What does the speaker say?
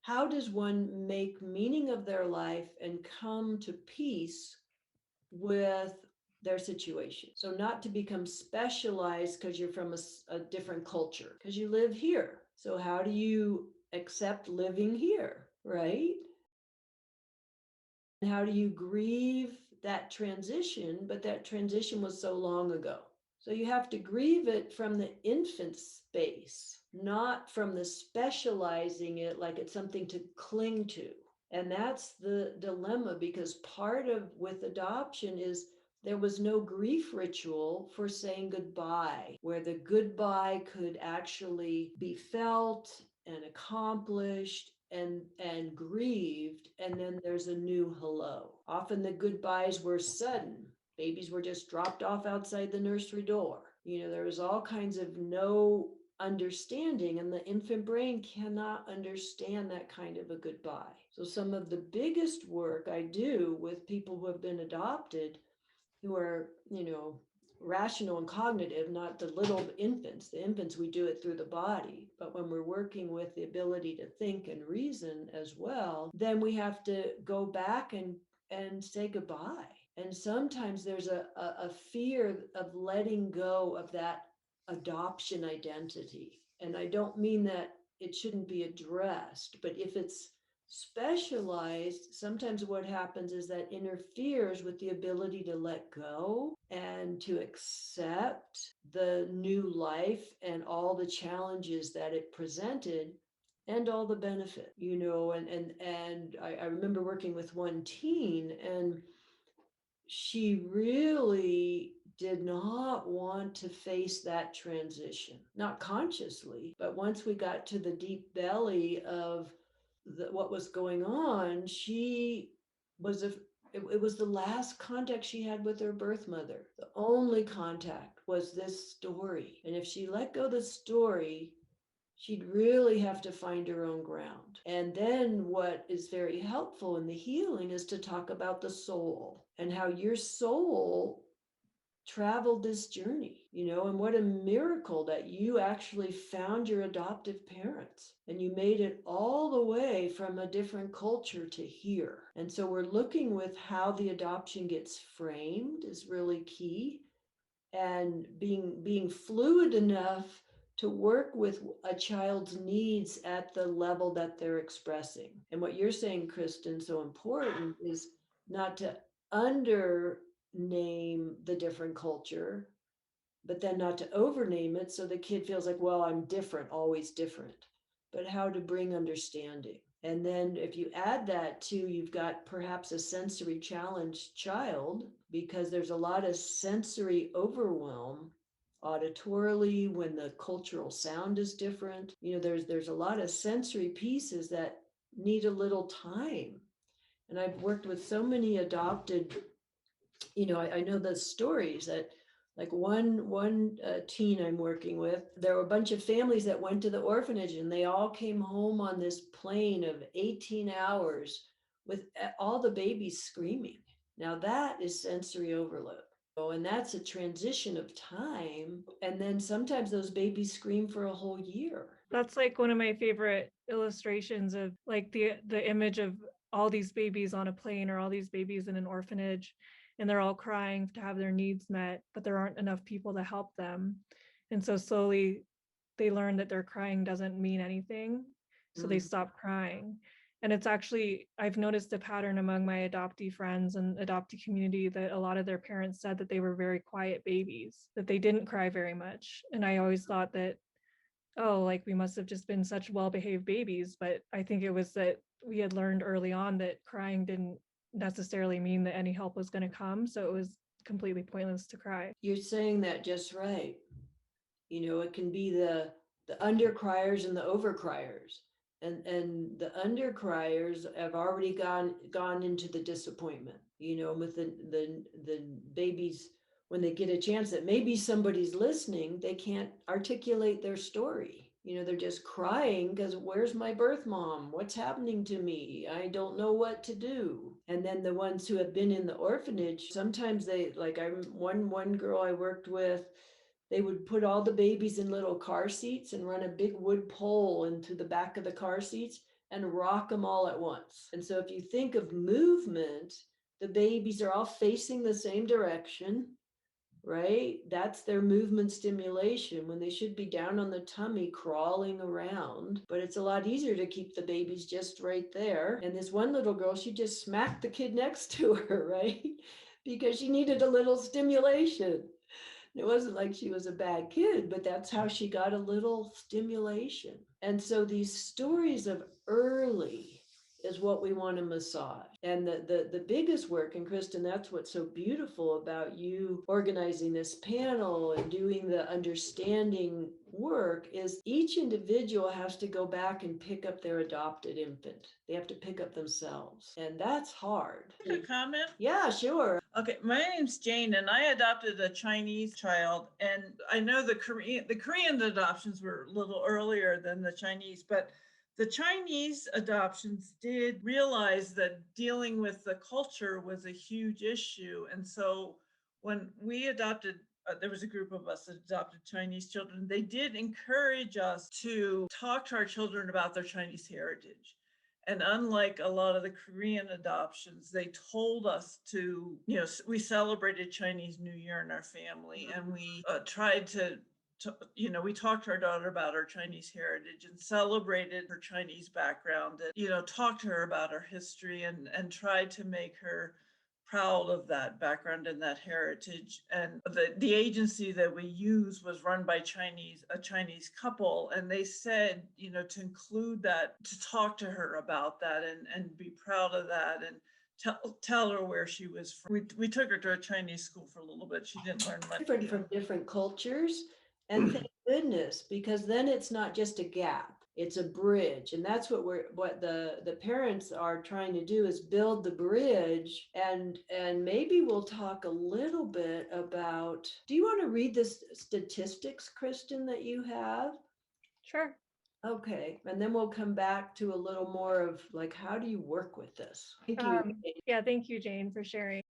how does one make meaning of their life and come to peace with their situation? So not to become specialized because you're from a different culture, because you live here. So how do you accept living here, right? And how do you grieve that transition? But that transition was so long ago. So you have to grieve it from the infant space, not from the specializing it like it's something to cling to. And that's the dilemma, because part of with adoption is there was no grief ritual for saying goodbye, where the goodbye could actually be felt and accomplished and grieved, and then there's a new hello. Often the goodbyes were sudden. Babies were just dropped off outside the nursery door. There was all kinds of no understanding, and the infant brain cannot understand that kind of a goodbye. So some of the biggest work I do with people who have been adopted, who are, rational and cognitive, not the little infants. The infants, we do it through the body. But when we're working with the ability to think and reason as well, then we have to go back and say goodbye. And sometimes there's a fear of letting go of that adoption identity. And I don't mean that it shouldn't be addressed, but if it's specialized, sometimes what happens is that interferes with the ability to let go and to accept the new life and all the challenges that it presented and all the benefit, and I remember working with one teen, and she really did not want to face that transition, not consciously, but once we got to the deep belly of what was going on, she was it was the last contact she had with her birth mother. The only contact was this story. And if she let go the story, she'd really have to find her own ground. And then what is very helpful in the healing is to talk about the soul and how your soul traveled this journey, and what a miracle that you actually found your adoptive parents and you made it all the way from a different culture to here. And so we're looking with how the adoption gets framed is really key, and being fluid enough to work with a child's needs at the level that they're expressing. And what you're saying, Kristen, so important is not to under name the different culture, but then not to overname it so the kid feels like, well, I'm different, always different, but how to bring understanding. And then if you add that to, you've got perhaps a sensory challenged child, because there's a lot of sensory overwhelm auditorily when the cultural sound is different. There's a lot of sensory pieces that need a little time. And I've worked with so many adopted, I know the stories that, like one teen I'm working with, there were a bunch of families that went to the orphanage and they all came home on this plane of 18 hours with all the babies screaming. Now that is sensory overload. And that's a transition of time. And then sometimes those babies scream for a whole year. That's like one of my favorite illustrations of like the image of all these babies on a plane or all these babies in an orphanage, and they're all crying to have their needs met, but there aren't enough people to help them. And so slowly they learn that their crying doesn't mean anything. So they stop crying. And it's actually, I've noticed a pattern among my adoptee friends and adoptee community that a lot of their parents said that they were very quiet babies, that they didn't cry very much. And I always thought that, oh, like we must have just been such well-behaved babies. But I think it was that we had learned early on that crying didn't necessarily mean that any help was going to come. So it was completely pointless to cry. You're saying that just right. It can be the undercriers and the overcriers. And the undercriers have already gone into the disappointment, with the babies. When they get a chance that maybe somebody's listening, they can't articulate their story. They're just crying because where's my birth mom? What's happening to me? I don't know what to do. And then the ones who have been in the orphanage, sometimes they, like, one girl I worked with, they would put all the babies in little car seats and run a big wood pole into the back of the car seats. and rock them all at once. And so if you think of movement, the babies are all facing the same direction, right? That's their movement stimulation when they should be down on the tummy crawling around. But it's a lot easier to keep the babies just right there. And this one little girl, she just smacked the kid next to her, right? Because she needed a little stimulation. It wasn't like she was a bad kid, but that's how she got a little stimulation. And so these stories of early is what we want to massage. And the biggest work, and Kristen, that's what's so beautiful about you organizing this panel and doing the understanding work, is each individual has to go back and pick up their adopted infant. They have to pick up themselves. And that's hard. A comment? Yeah, sure. Okay, my name's Jane, and I adopted a Chinese child, and I know the Korean adoptions were a little earlier than the Chinese, but the Chinese adoptions did realize that dealing with the culture was a huge issue, and so when we adopted. There was a group of us that adopted Chinese children. They did encourage us to talk to our children about their Chinese heritage. And unlike a lot of the Korean adoptions, they told us to, we celebrated Chinese New Year in our family, and we tried to, we talked to our daughter about her Chinese heritage and celebrated her Chinese background, and, talked to her about her history, and tried to make her proud of that background and that heritage. And the agency that we used was run by a Chinese couple, and they said, to include that, to talk to her about that, and be proud of that, and tell her where she was from. We took her to a Chinese school for a little bit. She didn't learn much. Different from different cultures. And thank goodness, because then it's not just a gap, it's a bridge. And that's what the parents are trying to do, is build the bridge. And maybe we'll talk a little bit about, do you want to read the statistics, Kristen, that you have? Sure. Okay, and then we'll come back to a little more of like, how do you work with this? Thank you. Yeah, thank you, Jane, for sharing.